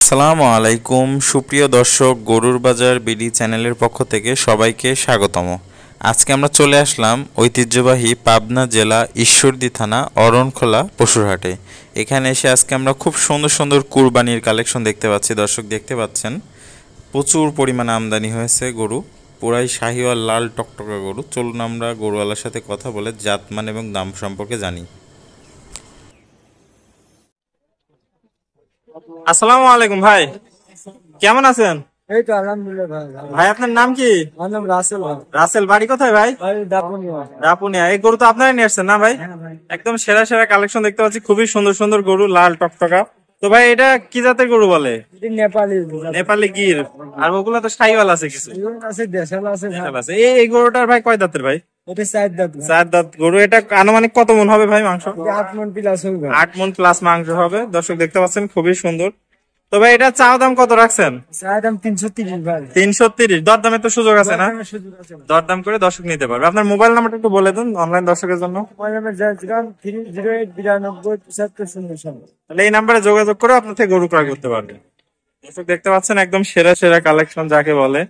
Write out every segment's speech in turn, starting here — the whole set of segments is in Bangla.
আসসালামু আলাইকুম সুপ্রিয় দর্শক, গরুর বাজার বিডি চ্যানেলের পক্ষ থেকে সবাইকে স্বাগতম। আজকে আমরা চলে আসলাম ঐতিহ্যবাহী পাবনা জেলা ঈশ্বরদী থানা অরণখোলা পশুর হাটে। এখানে এসে আজকে আমরা খুব সুন্দর সুন্দর কুরবানির কালেকশন দেখতে পাচ্ছি। দর্শক দেখতে পাচ্ছেন প্রচুর পরিমাণে আমদানি হয়েছে গরু, পুরাই শাহিওয়াল লাল টকটকা গরু। চলুন আমরা গরুওয়ালার সাথে কথা বলে জাতমান এবং দাম সম্পর্কে জানি। আসসালামু আলাইকুম ভাই, কেমন আছেন? এই তো আলহামদুলিল্লাহ ভাই। ভাই আপনার নাম কি? আমার নাম রাসেল ভাই। রাসেল, বাড়ি কোথায় ভাই? ভাই দাপুনিয়া। রাপুনিয়া। এই গরু তো আপনারাই নিয়ে আসছেন না ভাই? হ্যাঁ ভাই। একদম সেরা সেরা কালেকশন দেখতে পাচ্ছি, খুবই সুন্দর সুন্দর গরু, লাল টকটকা। তো ভাই এটা কি জাতের গরু বলে? এটি নেপালি। নেপালি গির। আর ওগুলো তো শাহিওয়াল আছে কিছু। ইউন আছে, দেশাল আছে ভাই। দেশাল আছে। এই গরুটার ভাই কয় দাঁতের ভাই? এটা সাইড দাঁত ভাই। চার দাঁত গরু। এটা আনুমানিক কত মন হবে ভাই মাংস? এটা 8 মণ প্লাস হবে। 8 মন প্লাস মাংস হবে। দর্শক দেখতে পাচ্ছেন খুবই সুন্দর। তো ভাই এটা চাওয়া দাম কত রাখছেন? চাওয়া দাম 330 ভাই। 330। দরদামের তো সুযোগ আছে না? দরদামের সুযোগ আছে ভাই। দরদাম করে দর্শক নিতে পারবে। আপনার মোবাইল নাম্বারটা একটু বলে দেন অনলাইন দর্শকের জন্য। Mobile number 08089277007। তাহলে এই নাম্বারে যোগাযোগ করে আপনার থেকে গরু ক্রয় করতে পারবেন। দর্শক দেখতে পাচ্ছেন একদম সেরা সেরা কালেকশন যাকে বলে,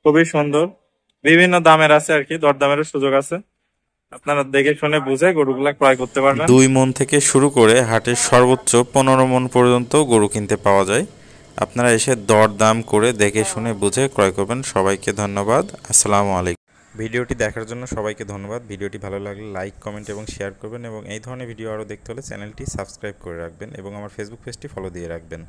খুবই সুন্দর। বিভিন্ন দামের আছে আর কি, দরদামেরও সুযোগ আছে। আপনারা দেখে শুনে বুঝে গরুগুলা ক্রয় করতে পারবেন। 2 মণ থেকে শুরু করে হাটের সর্বোচ্চ 15 মণ পর্যন্ত গরু কিনতে পাওয়া যায়। আপনারা এসে দরদাম করে দেখে শুনে বুঝে ক্রয় করবেন। সবাইকে ধন্যবাদ। আসসালামু আলাইকুম। ভিডিওটি দেখার জন্য সবাইকে ধন্যবাদ। ভিডিওটি ভালো লাগলে লাইক, কমেন্ট এবং শেয়ার করবেন এবং এই ধরনের ভিডিও আরও দেখতে হলে চ্যানেলটি সাবস্ক্রাইব করে রাখবেন এবং আমার ফেসবুক পেজটি ফলো দিয়ে রাখবেন।